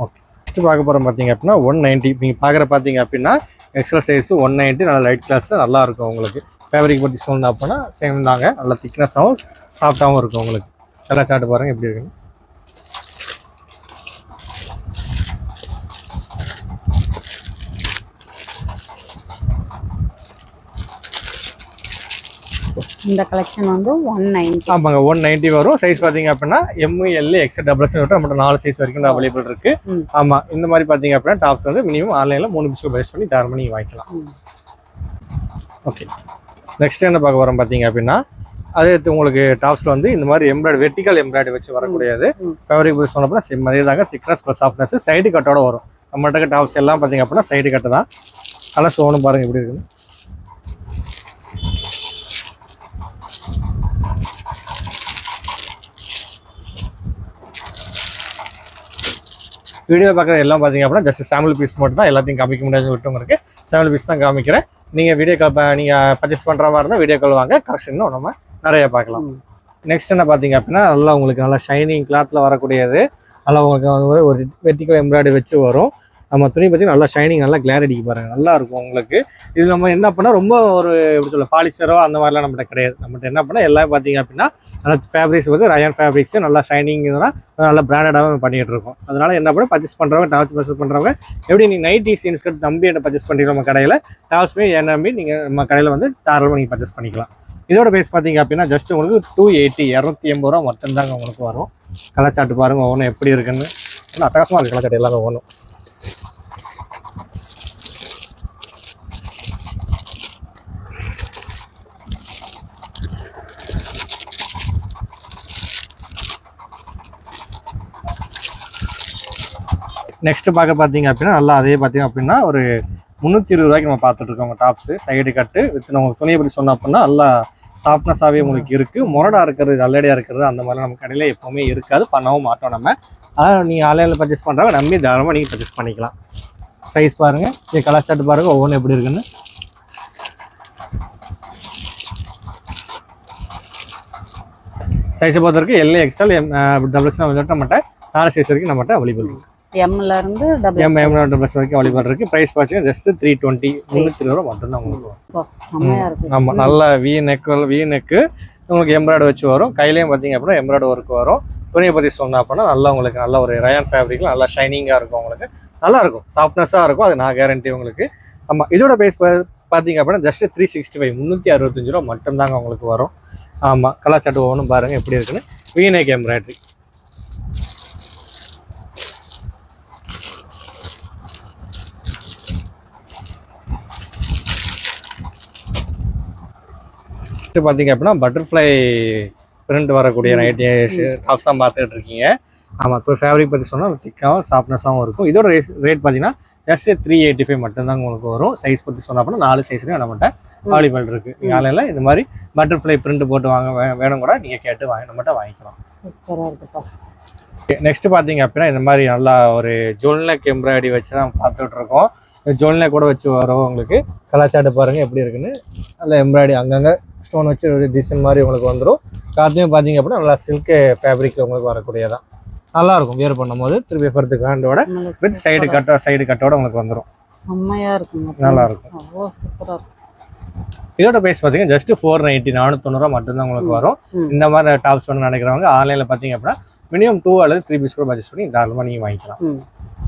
ஓகே நெக்ஸ்ட் பார்க்க போகிறோம் பார்த்தீங்க அப்படின்னா 190 நீங்கள் பார்க்குற பார்த்தீங்க அப்படின்னா எக்ஸ்எல் சைஸ் 190 நல்லா லைட் கிளாஸ் நல்லா இருக்கும். உங்களுக்கு ஃபேப்ரிக் பற்றி சொல்லணும் அப்படின்னா சேம் தாங்க. நல்லா திக்னஸாகவும் சாஃப்டாகவும் இருக்கும். உங்களுக்கு நல்லா சாப்பிட்டு பாருங்கள் எப்படி இருக்குன்னு. இந்த கலெக்ஷன் வந்து 190. ஆமாங்க 190 வரும். சைஸ் பார்த்தீங்க அப்படின்னா எம்எல் எக்ஸ்எல் டபுள் எக்ஸ்எல் நம்மகிட்ட 4 சைஸ் வரைக்கும் அவைலபிள் இருக்கு. ஆமாம் இந்த மாதிரி பார்த்தீங்க அப்படின்னா டாப்ஸ் வந்து மினிமம் ஆன்லைனில் 3 பீஸ் பர்ச்சேஸ் பண்ணி தாராளமாக நீங்கள் வாங்கிக்கலாம். ஓகே நெக்ஸ்ட் என்ன பார்க்க வரோம் பார்த்தீங்க அப்படின்னா அதே உங்களுக்கு டாப்ஸில் வந்து இந்த மாதிரி வெர்டிக்கல் எம்ப்ராய்டரி வச்சு வரக்கூடியது ஃபேப்ரிக் பற்றி சொன்ன அப்படின்னா சேம் அதே தாங்க. திக்னஸ் ப்ளஸ் சாஃப்ட்னஸ் சைடு கட்டோட வரும். நம்மகிட்ட டாப்ஸ் எல்லாம் பார்த்தீங்க அப்படின்னா சைடு கட்டு தான். நல்லா ஷோன்னு பாருங்கள் எப்படி இருக்குன்னு. வீடியோ பார்க்குற எல்லாம் பார்த்தீங்க அப்படின்னா ஜஸ்ட் சாம்பிள் பீஸ் மட்டும் தான். எல்லாத்தையும் காமிக்க முடியாது விட்டவங்களுக்கு சாம்பிள் பீஸ் தான் காமிக்கிறேன். நீங்கள் வீடியோ கால் நீங்கள் பர்ச்சேஸ் பண்ணுற மாதிரி இருந்தால் வீடியோ கால் வாங்க. கலெக்ஷனும் நம்ம நிறைய பார்க்கலாம். நெக்ஸ்ட் என்ன பார்த்தீங்க அப்படின்னா நல்லா உங்களுக்கு நல்லா ஷைனிங் கிளாத்தில் வரக்கூடியது. நல்லா உங்களுக்கு ஒரு வெர்டிக்கல் எம்ப்ராய்டரி வச்சு வரும். நம்ம துணி பற்றி நல்லா ஷைனிங் நல்லா கிளாரிட்டிக்கு பாருங்கள் நல்லா இருக்கும் உங்களுக்கு. இது நம்ம என்ன பண்ணால் ரொம்ப ஒரு எப்படி சொல்ல பாலிஸ்டரோ அந்த மாதிரிலாம் நம்மகிட்ட கிடையாது. நம்மகிட்ட என்ன பண்ணால் எல்லாம் பார்த்தீங்க அப்படின்னா நல்லா ஃபேப்ரிக்ஸ் வந்து ரயான் ஃபேப்ரிக்ஸ் நல்லா ஷைனிங் இதெல்லாம் நல்லா பிராண்டடாக பண்ணிகிட்டு இருக்கோம். அதனால் என்ன பண்ண பர்ச்சேஸ் பண்ணுறவங்க டாப்ஸ் பர்ச்சேஸ் பண்ணுறவங்க எப்படி நீங்கள் நைட்டிஸ் இன்ஸ்கர்ட் நம்பி என்ன பர்ச்சேஸ் பண்ணுறீங்க நம்ம கடையில் டாப்ஸ்மே என்ன நம்பி நீங்கள் நம்ம கடையில் வந்து தாராளமாக நீங்கள் பர்ச்சேஸ் பண்ணிக்கலாம். இதோட பேஸ் பார்த்தீங்க அப்படின்னா ஜஸ்ட் உங்களுக்கு 280 ரூபா மட்டும்தாங்க உங்களுக்கு வரும். கலாச்சாட்டு பாருங்கள் ஒவ்வொன்றும் எப்படி இருக்குன்னு நல்லா அட்டகாசமாக இருக்குது. கலாச்சாட்டு எல்லாமே ஒவ்வொன்றும் நெக்ஸ்ட் பார்க்க பார்த்தீங்க அப்படின்னா நல்லா அதே பார்த்தீங்க அப்படின்னா ஒரு 320 ரூபாய்க்கு நம்ம பார்த்துட்டு இருக்கோம். டாப்ஸு சைடு கட்டு வித் உங்களுக்கு துணியை பற்றி சொன்னோம் அப்படின்னா நல்லா சாஃப்ட்னஸாகவே உங்களுக்கு இருக்குது. முரடாக இருக்கிறது நல்லடியாக இருக்கிறது அந்த மாதிரிலாம் நம்ம கடையில் எப்போவுமே இருக்காது. பண்ணவும் மாட்டோம் நம்ம. அதான் நீங்கள் ஆன்லைனில் பர்ச்சேஸ் பண்ணுறவங்க நம்பி தாராளமாக நீங்கள் பர்ச்சேஸ் பண்ணிக்கலாம். சைஸ் பாருங்கள் இது கலர் சார்ட் பாருங்கள் ஒவ்வொன்றும் எப்படி இருக்குன்னு. சைஸை பொறுத்த வரைக்கும் எல்ஏ எக்ஸ்எல் டபுள் எக்ஸ்எல் நம்மகிட்ட 4 சைஸ் வரைக்கும் நம்மகிட்ட அவைலபிள் இருக்குது. எம்ல இருந்து டபுள் M வரைக்கும் அவைலபிள் இருக்கு. பிரைஸ் பார்த்தீங்கன்னா ஜஸ்ட் 320 320 மட்டும் தான் உங்களுக்கு வரும். செம்மையா இருக்கு. ஆமா, நல்ல வி நெக்கு உங்களுக்கு எம்ப்ராய்டரி வச்சு வரும். கையிலையும் பார்த்தீங்க அப்படின்னா எம்ப்ராய்டரி ஒர்க் வரும். துணியை பற்றி சொன்னா அப்படின்னா நல்லா உங்களுக்கு நல்ல ஒரு ரயான் ஃபேப்ரிக்ல நல்லா ஷைனிங்காக இருக்கும். உங்களுக்கு நல்லா இருக்கும், சாஃப்ட்னஸாக இருக்கும். அது நான் கேரண்டி உங்களுக்கு. ஆமாம், இதோட பிரைஸ் பார்த்தீங்க அப்படின்னா ஜஸ்ட் 365 365 ரூபா மட்டும்தாங்க உங்களுக்கு வரும். ஆமாம், கலாச்சாட்டு ஒவ்வொன்றும் பாருங்கள் எப்படி இருக்குன்னு. வீநெக் எம்ப்ராய்டரி பார்த்தீங்க அப்படின்னா பட்டர்ஃப்ளை பிரிண்ட் வரக்கூடிய நைட்டி டாப்ஸ் தான் பார்த்துட்டு இருக்கீங்க. ஆமாம், இப்போ ஃபேப்ரிக் பற்றி சொன்னால் திக்காகவும் சாஃப்ட்னஸாகவும் இருக்கும். இதோட ரேட் பார்த்தீங்கன்னா ஜஸ்ட் 385 மட்டும்தான் உங்களுக்கு வரும். சைஸ் பற்றி சொன்னால் அப்படின்னா 4 சைஸ்லையும் நம்மகிட்ட அவைலபிள் இருக்குது. நீங்கள் ஆன்லைனில் இது மாதிரி பட்டர்ஃப்ளை பிரிண்ட் போட்டு வேணும் கூட நீங்கள் கேட்டு நம்மகிட்ட வாங்கிக்கலாம். சூப்பராக இருக்குப்பா. நெக்ஸ்ட் பார்த்தீங்க அப்படின்னா இந்த மாதிரி நல்லா ஒரு ஜோல்நெக் எம்ப்ராய்டரி வச்சு தான் பார்த்துட்டு இருக்கோம். ஜோல்நெக் கூட வச்சு வரும். உங்களுக்கு கலாச்சாட்டு பாருங்கள் எப்படி இருக்குன்னு. நல்லா எம்ப்ராய்டரி அங்கங்கே ஸ்டோன் வச்சு ஒரு டிசைன் மாதிரி உங்களுக்கு வந்துடும். கார்த்தையும் பார்த்தீங்க அப்படின்னா நல்லா சில்க் ஃபேப்ரிக்கில் உங்களுக்கு வரக்கூடியதான். நல்லா இருக்கும் வியர் பண்ணும்போது. திருப்பி ஃபர்த்துக்கு ஹேண்டோட வித் சைடு கட்டோட உங்களுக்கு வந்துடும். செம்மையா இருக்கும், நல்லா இருக்கும். அவ்வளோ சூப்பராக இருக்கும். இதோட பிரைஸ் பார்த்தீங்கன்னா ஜஸ்ட் 490 490 மட்டும்தான் உங்களுக்கு வரும். இந்த மாதிரி டாப்ஸ் பண்ண நினைக்கிறவங்க ஆன்லைனில் பார்த்தீங்க அப்படின்னா மினிமம் 2 அல்லது 3 பீஸ் கூட பர்ச்சேஸ் பண்ணி தாராளமாக நீங்கள் வாங்கிக்கலாம்.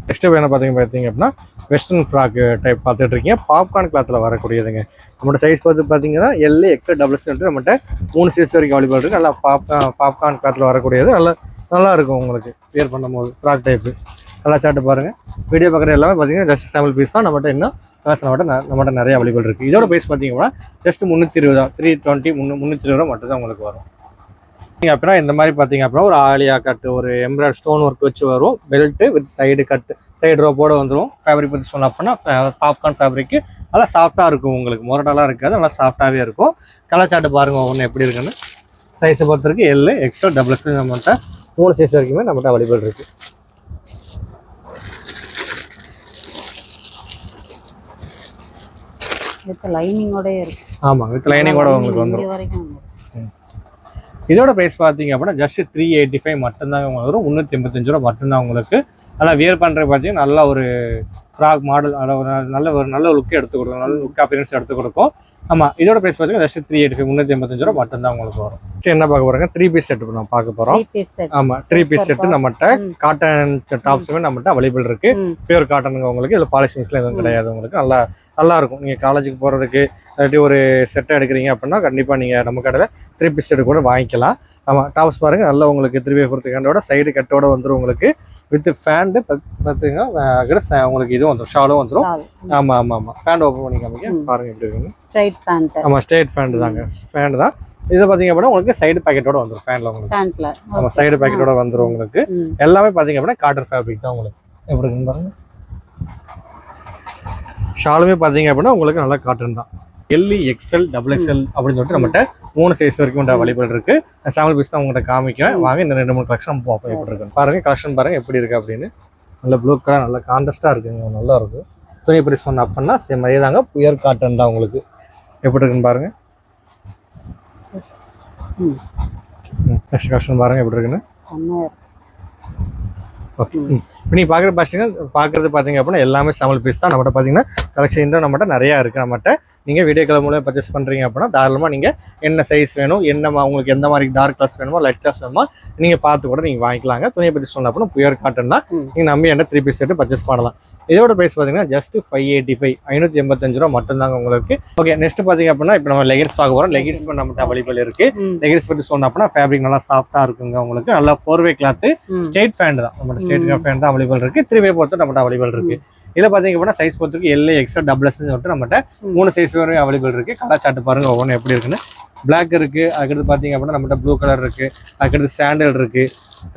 நெக்ஸ்ட் என்ன பார்த்தீங்க அப்படின்னா வெஸ்டர்ன் ஃப்ராக் டைப் பார்த்துட்டு இருக்கீங்க. பாப்கார்ன் கிளாத்தில் வரக்கூடியதுங்க. நம்மளோட சைஸ் பார்த்து பார்த்தீங்கன்னா எல் எக்ஸ்எல் டபுள் எக்ஸ்எல் நம்மகிட்ட 3 சைஸ் வரைக்கும் அவைலபிள் இருக்குது. நல்லா பாப்கார்ன் கிளாத்தில் வரக்கூடியது. நல்லா இருக்கும் உங்களுக்கு வியர் பண்ணும்போது. ஃப்ராக் டைப்பு நல்லா சாட்டு பாருங்கள். வீடியோ பார்க்குறது எல்லாமே பார்த்தீங்கன்னா ஜஸ்ட் சாம்பிள் பீஸ் தான். நம்மகிட்ட இன்னும் நம்மகிட்ட நிறைய அவைலபிள் இருக்குது. இதோட பிரைஸ் பார்த்தீங்கன்னா ஜஸ்ட் 320 தான். 320 மட்டும் தான் உங்களுக்கு வரும். நீங்கள் அப்படின்னா இந்த மாதிரி பார்த்தீங்க அப்படின்னா ஒரு ஆலியா கட்டு, ஒரு எம்ப்ராய்டரி ஸ்டோன் ஒர்க் வச்சு வரும். Belt with side cut, side ரோப்போட வந்துடும். ஃபேப்ரிக் பற்றி சொன்ன அப்படின்னா பாப்கார்ன் ஃபேப்ரிக்கு நல்லா சாஃப்டாக இருக்கும். உங்களுக்கு மொரட்டெல்லாம் இருக்காது, நல்லா சாஃப்டாகவே இருக்கும். கலர் சார்ட்டு பாருங்கள் ஒவ்வொன்று எப்படி இருக்குன்னு. சைஸை பொறுத்தருக்கு எல் எக்ஸ்எல் டபுள் எக்ஸ்எல் நம்மகிட்ட 3 சைஸ் வரைக்குமே நம்மகிட்ட அவைலபிள் இருக்குது. வித் லைனிங்கோட இருக்கு. ஆமாம், வித் லைனிங்கோட உங்களுக்கு வந்துடும். இதோட பிரைஸ் பார்த்தீங்க அப்படின்னா ஜஸ்ட் 385 மட்டும்தான் உங்களுக்கு வரும். 385 ரூபா மட்டும்தான் உங்களுக்கு. நல்லா வியர் பண்ணுறது பார்த்தீங்கன்னா நல்லா ஒரு ஃப்ராக் மாடல், நல்ல லுக் எடுத்து கொடுக்கும். நல்ல லுக் அப்பியரன்ஸ் எடுத்து கொடுக்கும். ஆமாம், இதோட பிரைஸ் பார்த்தீங்கன்னா ஜஸ்ட் 385 385 ரூபா மட்டும்தான் உங்களுக்கு வரும். என்ன பார்க்க போகிறோங்க, 3 பீஸ் செட் நம்ம பார்க்க போகிறோம். ஆமாம், 3 பீஸ் செட்டு நம்மகிட்ட காட்டன் டாப்ஸுமே நம்மகிட்ட அவைலபிள் இருக்கு. பியூர் காட்டனுங்க உங்களுக்கு. இதில் பாலிஷ் மிக்ஸ்ல எதுவும் கிடையாது. உங்களுக்கு நல்லா இருக்கும். நீங்கள் காலேஜுக்கு போகிறதுக்கு இல்லாட்டி ஒரு செட்டை எடுக்கிறீங்க அப்படின்னா கண்டிப்பாக நீங்கள் நம்ம கடையில் 3 பீஸ் செட்டு கூட வாங்கிக்கலாம். ஆமாம், டாப்ஸ் பாருங்கள் நல்லா உங்களுக்கு 3/4 ஹேண்டோட சைடு கட்டோட வந்துடும் உங்களுக்கு. வித் ஃபேண்டு பார்த்தீங்கன்னா உங்களுக்கு இதுவும் வந்துடும், ஷாலும் வந்துடும். ஆமாம், ஃபேண்ட் ஓப்பன் பண்ணி காமிக்க பாருங்கள் எப்படி இருக்குங்க. Straight pant. ஆமாம், ஸ்ட்ரைட் ஃபேண்ட் தாங்க. ஃபேண்ட் தான். இதை பார்த்தீங்க அப்படின்னா உங்களுக்கு சைடு பேக்கெட்டோட வந்துடும். ஃபேண்டில் உங்களுக்கு ஆமாம் சைடு பேக்கெட்டோட வந்துடும். உங்களுக்கு எல்லாமே பார்த்தீங்க அப்படின்னா காட்டன் ஃபேப்ரிக் தான். உங்களுக்கு எப்படி இருக்குன்னு பாருங்க. ஷாலுமே பார்த்தீங்க அப்படின்னா உங்களுக்கு நல்லா காட்டன் தான். எல் எக்ஸ்எல் டபுள் எக்ஸ்எல் அப்படின்னு சொல்லிட்டு நம்மகிட்ட 3 சைஸ் வரைக்கும் அவைலபிள் இருக்கு. சாம்பிள் பீஸ் தான் உங்கள்கிட்ட காமிக்கிறேன். வாங்க இந்த 2-3 கலெக்ஷன் பார்ப்போம் எப்படி இருக்கு பாருங்க. கலெக்ஷன் பாருங்க எப்படி இருக்கு அப்படின்னு. நல்ல ப்ளூ கலர் நல்ல கான்ட்ராஸ்டா இருக்குங்க, நல்லா இருக்கு. துணி பீஸ் சொன்ன அப்படின்னா சேம் தாங்க, பியூர் காட்டன் தான் உங்களுக்கு. எப்படி இருக்குன்னு பாருங்க. நெக்ஸ்ட் கலெக்ஷன் பாருங்க எப்படி இருக்குன்னு. ஓகே, இப்போ நீங்கள் பார்க்குறது பார்த்தீங்க அப்படின்னா எல்லாமே சாம்பிள் பீஸ் தான். நம்மகிட்ட பார்த்தீங்கன்னா கலெக்ஷன் நம்மகிட்ட நிறையா இருக்குது. நம்மகிட்ட நீங்கள் வீடியோ கால் மூலம் பர்ச்சேஸ் பண்ணுறீங்க அப்படின்னா தாராளமாக நீங்கள் என்ன சைஸ் வேணும், உங்களுக்கு எந்த மாதிரி டார்க் கிளாஸ் வேணுமோ லைட் கிளாஸ் வேணுமோ நீங்கள் பார்த்து கூட நீங்கள் வாங்கிக்கலாங்க. துணியை பற்றி சொன்ன அப்படின்னா பியூர் காட்டன் தான். நீங்கள் நம்பி என்ன 3 பீஸ் செட்டு பர்ச்சேஸ் பண்ணலாம். இதோட ப்ரைஸ் பார்த்தீங்கன்னா ஜஸ்ட் 585 585 ரூபா மட்டும்தாங்க உங்களுக்கு. ஓகே, நெக்ஸ்ட் பார்த்தீங்க அப்படின்னா இப்போ நம்ம லெகின்ஸ் பார்க்க போகிறோம். லெகின்ஸ் நம்மகிட்ட அவைலபிள் இருக்குது. லெகின்ஸ் பற்றி சொன்ன அப்படின்னா ஃபேப்ரிக் நல்லா சாஃப்டாக இருக்குங்க உங்களுக்கு. நல்லா 4-வே கிளாத்து ஸ்ட்ரெயிட் ஃபேண்ட் தான். நம்மகிட்ட ஸ்ட்ரெயிட் ஃபேண்ட் தான் அவைலபிள் இருக்குது. 3-வே பொறுத்து நம்மகிட்ட அவைலபிள் இருக்குது. இதில் பார்த்தீங்க அப்படின்னா சைஸ் பொறுத்துக்கு எல் எக்ஸ்எல் டபுள் எக்ஸ்எல் சொல்லிட்டு நம்மகிட்ட 3 சைஸ் வரையும் அவைலபிள் இருக்குது. கலர் சார்ட் பாருங்கள் ஒவ்வொன்றும் எப்படி இருக்குன்னு. பிளாக் இருக்குது, அதுக்கடுத்து பார்த்தீங்க அப்படின்னா நம்மகிட்ட ப்ளூ கலர் இருக்குது, அதுக்கடுத்து சாண்டல் இருக்குது,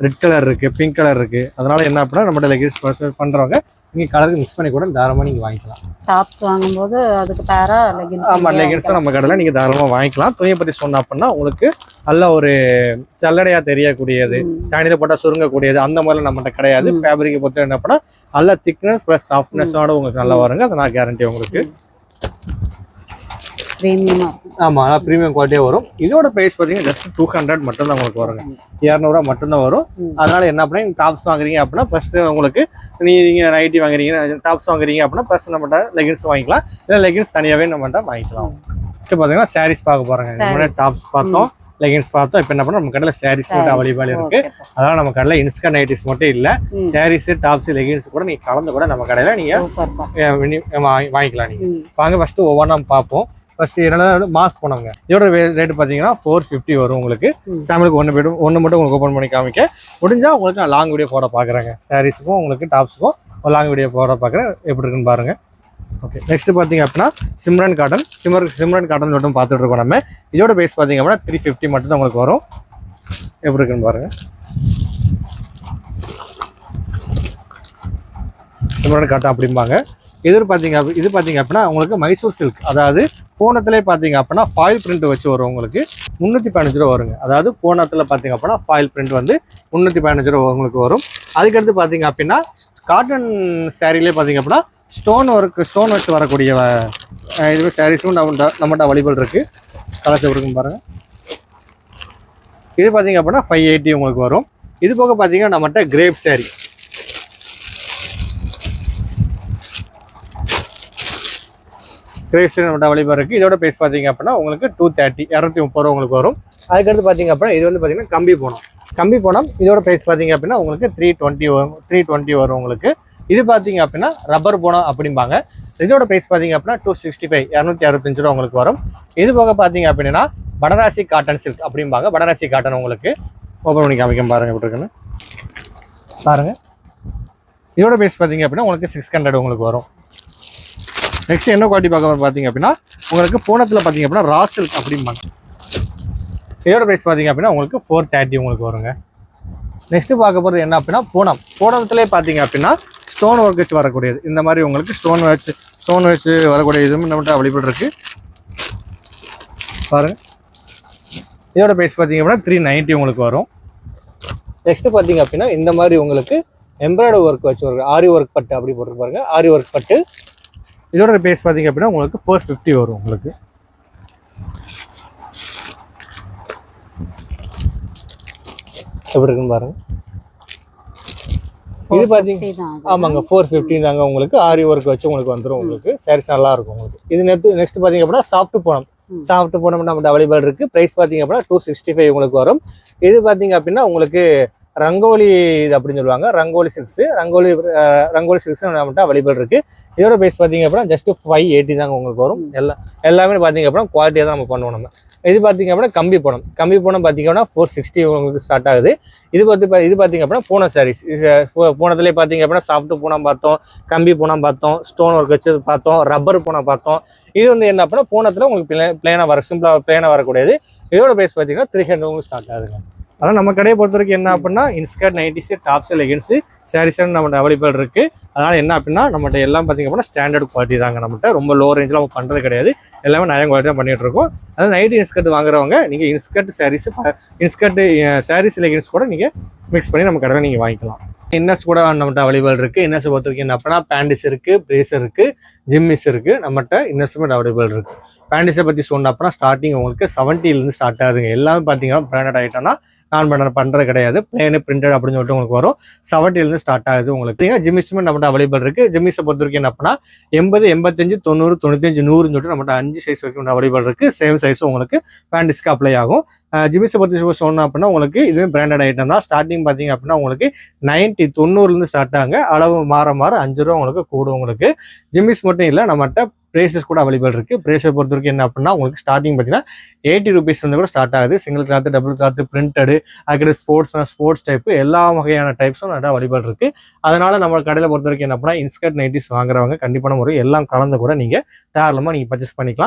ரெட் கலர் இருக்குது, பிங்க் கலர் இருக்குது. அதனால் என்ன அப்படின்னா நம்மகிட்ட லெகின்ஸ் பர்ச்சேஸ் பண்ணுறவங்க நீங்கள் கலருக்கு மிக்ஸ் பண்ணி கூட தாராளமாக நீங்கள் வாங்கிக்கலாம். டாப்ஸ் வாங்கும்போது அதுக்கு பேரா லெகின்ஸ். ஆமாம், லெகின்ஸும் நம்ம கடையில் நீங்கள் தாராளமாக வாங்கிக்கலாம். துணியை பற்றி சொன்ன அப்படின்னா உங்களுக்கு நல்ல ஒரு சல்லடையாக தெரியக்கூடியது, தண்ணியில் போட்டால் சுருங்கக்கூடியது அந்த மாதிரிலாம் நம்மகிட்ட கிடையாது. ஃபேப்ரிக்கை பொறுத்த என்ன அப்படின்னா நல்ல திக்னஸ் ப்ளஸ் சாஃப்ட்னஸோட உங்களுக்கு நல்லா வருங்க. அதை நான் கேரண்டி உங்களுக்கு. பிரீமியமா ஆமாம் நல்லா ப்ரீமியம் குவாலிட்டியாக வரும். இதோட ப்ரைஸ் பார்த்தீங்கன்னா ஜஸ்ட் 200 மட்டும் தான் உங்களுக்கு வருங்க. 200 மட்டும்தான் வரும். அதனால என்ன பண்ணி டாப்ஸ் வாங்குறீங்க அப்படின்னா ஃபர்ஸ்ட் உங்களுக்கு நீங்கள் நைட்டி வாங்குறீங்க டாப்ஸ் வாங்குறீங்க அப்படின்னா ஃபர்ஸ்ட் நம்மகிட்ட லெகின்ஸ் வாங்கிக்கலாம். இல்லை லெகின்ஸ் தனியாகவே நம்மகிட்ட வாங்கிக்கலாம். ஃபர்ஸ்ட் பார்த்தீங்கன்னா சாரீஸ் பார்க்க போகிறாங்க. இந்த மாதிரி டாப்ஸ் பார்த்தோம், லெகின்ஸ் பார்த்தோம். இப்போ என்ன பண்ணோம், நம்ம கடையில் சாரீஸ் மட்டும் அவைலபிள் இருக்கு. அதனால நம்ம கடையில் இன்ஸ்கர்ட் நைட்டிஸ் மட்டும் இல்லை, சாரீஸ் டாப்ஸ் லெகின்ஸ் கூட நீங்கள் கலந்து கூட நம்ம கடையில் நீங்கள் வாங்கிக்கலாம். நீங்கள் வாங்க ஃபர்ஸ்ட் ஒவ்வொன்றா பார்ப்போம். ஃபர்ஸ்ட் என்னன்னா மாஸ்க் போனவங்க இதோட ரேட் பார்த்தீங்கன்னா 450 வரும் உங்களுக்கு. சாம்பிளுக்கு ஒன்று மட்டும் உங்களுக்கு ஓப்பன் பண்ணி காமிக்க முடிஞ்சா உங்களுக்கு நான் லாங் வீடியோ போட பார்க்குறேங்க. சாரீஸுக்கும் உங்களுக்கு டாப்ஸுக்கும் லாங் வீடியோ போட பார்க்குறேன், எப்படி இருக்குன்னு பாருங்க. ஓகே, நெக்ஸ்ட் பார்த்தீங்க அப்படின்னா சிம்ரன் காட்டன் மட்டும் பார்த்துட்டு இருக்கோம் நம்ம. இதோட ப்ரைஸ் பார்த்தீங்க அப்படின்னா 350 மட்டும் தான் உங்களுக்கு வரும். எப்படி இருக்குன்னு பாருங்க. சிம்ரன் காட்டன் அப்படிம்பாங்க. இது பார்த்தீங்க அப்படின்னா உங்களுக்கு மைசூர் சில்க், அதாவது பூனத்திலே பார்த்தீங்க அப்படின்னா ஃபாயில் பிரிண்ட் வச்சு வரும் உங்களுக்கு. 315 ரூபா வருங்க. அதாவது பூனத்தில் பார்த்தீங்க அப்படின்னா ஃபாயில் பிரிண்ட் வந்து 315 ரூபா உங்களுக்கு வரும். அதுக்கடுத்து பார்த்தீங்க அப்படின்னா காட்டன் சாரீலே பார்த்தீங்க அப்படின்னா ஸ்டோன் வச்சு வரக்கூடிய இதுவே சாரீஸும் நம்மகிட்ட அவைலபிள் இருக்குது. கலர்ஸ் இருக்குன்னு பாருங்கள். இது பார்த்தீங்க அப்படின்னா 580 உங்களுக்கு வரும். இது போக பார்த்தீங்கன்னா நம்மகிட்ட கிரேப் சாரீ, நம்மகிட்ட அவைலபிள் இருக்குது. இதோட ப்ரைஸ் பார்த்தீங்க அப்படின்னா உங்களுக்கு 230 230 ரூபா உங்களுக்கு வரும். அதுக்கடுத்து பார்த்தீங்க அப்படின்னா இது வந்து பார்த்தீங்கன்னா கம்பி போனம் இதோட ப்ரைஸ் பார்த்தீங்க அப்படின்னா உங்களுக்கு 320 வரும் உங்களுக்கு. இது பார்த்தீங்க அப்படின்னா ரப்பர் போனம் அப்படிம்பாங்க. இதோட ப்ரைஸ் பார்த்தீங்க அப்படின்னா 265 265 ரூபா உங்களுக்கு வரும். இது போக பார்த்தீங்க அப்படின்னா பனாரசி காட்டன் சில்க் அப்படிம்பாங்க. பனாரசி காட்டன் உங்களுக்கு ஓப்பன் பண்ணி காமிக்க பாருங்க, எப்படி இருக்குன்னு பாருங்க. இதோட ப்ரைஸ் பார்த்தீங்க அப்படின்னா உங்களுக்கு 600 உங்களுக்கு வரும். நெக்ஸ்ட் என்ன குவாலிட்டி பார்க்க பார்த்தீங்க அப்படின்னா உங்களுக்கு பூனத்தில் பார்த்தீங்க அப்படின்னா ரா சில்க் அப்படிம்பாங்க. இதோட ப்ரைஸ் பார்த்தீங்க அப்படின்னா உங்களுக்கு 430 உங்களுக்கு வருங்க. நெக்ஸ்ட் பார்க்க போகிறது என்ன அப்படின்னா பூனத்திலே பார்த்தீங்க அப்படின்னா ஸ்டோன் ஒர்க் வச்சு வரக்கூடியது. இந்த மாதிரி உங்களுக்கு ஸ்டோன் வச்சு வரக்கூடிய இதுவும் நம்மகிட்ட அவைலபிள் இருக்குது பாருங்க. இதோட ப்ரைஸ் பார்த்தீங்க அப்படின்னா 390 உங்களுக்கு வரும். நெக்ஸ்ட் பார்த்தீங்க அப்படின்னா இந்த மாதிரி உங்களுக்கு எம்ப்ராய்டரி ஒர்க் வச்சு வரும், ஆரி ஒர்க் பட்டு அப்படி போட்டு பாருங்க, ஆரி ஒர்க் பட்டு. இதோட ப்ரைஸ் பார்த்தீங்க அப்படின்னா உங்களுக்கு 450 வரும் உங்களுக்கு. எப்படி இருக்குன்னு பாருங்க. இது பார்த்தீங்க ஆமாங்க 450 தாங்க உங்களுக்கு. ஆரி ஒர்க் வச்சு உங்களுக்கு வந்துடும் உங்களுக்கு. சாரீஸ் நல்லா இருக்கும் உங்களுக்கு. இது நெக்ஸ்ட் பார்த்தீங்க அப்படின்னா சாஃப்ட் போனம் நம்மகிட்ட அவைலபிள் இருக்கு. ப்ரைஸ் பார்த்தீங்க அப்படின்னா 265 உங்களுக்கு வரும். இது பார்த்தீங்க அப்படின்னா உங்களுக்கு ரங்கோலி இது அப்படின்னு சொல்லுவாங்க, ரங்கோலி சில்க்ஸ் நம்மகிட்ட அவைலபிள் இருக்கு. இதோட ப்ரைஸ் பார்த்தீங்க அப்படின்னா ஜஸ்ட் 580 தாங்க உங்களுக்கு வரும். எல்லாமே பார்த்தீங்க அப்படின்னா குவாலிட்டியாக தான் நம்ம பண்ணுவோம் நம்ம. இது பார்த்தீங்க அப்படின்னா கம்பி போனம் பார்த்தீங்க அப்படின்னா 460 உங்களுக்கு ஸ்டார்ட் ஆகுது. இது பார்த்தீங்க அப்படின்னா பூனம் சாரீஸ். பூனத்திலே பார்த்தீங்க அப்படின்னா சாஃப்ட் பூனம் பார்த்தோம், கம்பி பூனம் பார்த்தோம், ஸ்டோன் ஒர்க் வச்சு பார்த்தோம், ரப்பர் பூனம் பார்த்தோம். இது வந்து என்ன அப்படின்னா பூனத்தில் உங்களுக்கு சிம்பிளாக பிளேனாக வரக்கூடியது. இதோட ப்ரைஸ் பார்த்தீங்கன்னா 300 உங்களுக்கு ஸ்டார்ட் ஆகுதுங்க. ஆனால் நம்ம கடையை பொறுத்த வரைக்கும் என்ன அப்படின்னா inskirt nighties tops leggings sarees நம்மகிட்ட அவைலபிள் இருக்குது. அதனால் என்ன அப்படின்னா நம்மகிட்ட எல்லாம் பார்த்தீங்க அப்படின்னா ஸ்டாண்டர்ட் குவாலிட்டி தாங்க. நம்மகிட்ட ரொம்ப லோ ரேஞ்சில் நம்ம பண்ணுறது கிடையாது, எல்லாமே நயம் குவாலிட்டி தான் பண்ணிகிட்டு இருக்கோம். அதாவது நைட்டி இன்ஸ்கர்ட் வாங்குறவங்க நீங்கள் இன்ஸ்கர்ட் சாரீஸ் லெகின்ஸ் கூட நீங்கள் மிக்ஸ் பண்ணி நம்ம கடையில் நீங்கள் வாங்கிக்கலாம். இன்னர்ஸ் கூட நம்மகிட்ட அவைலபிள் இருக்குது. இன்னர்ஸ் பொறுத்த வரைக்கும் என்ன அப்படின்னா பேண்டிஸ் இருக்குது, பிரேசர் இருக்குது, ஜிம்மிஸ் இருக்குது. நம்மகிட்ட இன்னர்ஸுமே அவைலபிள் இருக்குது. பேண்டிஸை பற்றி சொன்ன அப்படின்னா ஸ்டார்டிங் உங்களுக்கு 70 ஸ்டார்ட் ஆகுதுங்க. எல்லாமே பார்த்தீங்கன்னா பிராண்டட் ஐட்டம்னா நான் பண்ணுறது கிடையாது, பிளேனு பிரிண்டட் அப்படின்னு சொல்லிட்டு உங்களுக்கு வரும். 70 ஸ்டார்ட் ஆகுது உங்களுக்கு. ஜிம்மிஸுமே நம்மகிட்ட அவைலபிள் இருக்குது. ஜிம்மிஸை பொறுத்த வரைக்கும் என்ன அப்படின்னா 80, 85, 90, 95, 100 சொல்லிட்டு நம்மகிட்ட 5 சைஸ் வரைக்கும் அவைலபிள் இருக்குது. சேம் சைஸும் உங்களுக்கு பேண்டிஸ்க்கு அப்ளை ஆகும். ஜிம்மிஸை பற்றி சொன்னோம் அப்படின்னா உங்களுக்கு இதுவே பிராண்டட் ஐட்டம் தான். ஸ்டார்டிங் பார்த்தீங்க அப்படின்னா உங்களுக்கு 90 ஸ்டார்ட் ஆகுங்க. அளவு மாற 5 ரூபா உங்களுக்கு கூடும் உங்களுக்கு. ஜிம்மிஸ் மட்டும் இல்லை, நம்மகிட்ட ப்ரைஸஸ் கூட அவைலபிள் இருக்குது. ப்ரைஸை பொறுத்த வரைக்கும் என்ன அப்படின்னா உங்களுக்கு ஸ்டார்டிங் பார்த்தீங்கன்னா 80 rupees கூட ஸ்டார்ட் ஆகுது. Single cloth, double cloth, printed, அதுக்கு ஸ்போர்ட்ஸ் டைப்பு எல்லா வகையான டைப்ஸும் நல்லா அவைலபிள் இருக்குது. அதனால் நம்ம கடையில் பொறுத்த வரைக்கும் என்ன அப்படின்னா இன்ஸ்கர்ட் நைட்டிஸ் வாங்குறவங்க கண்டிப்பான முறை எல்லாம் கலந்து கூட நீங்கள் தாராளமாக நீங்கள் பர்ச்சேஸ் பண்ணிக்கலாம்.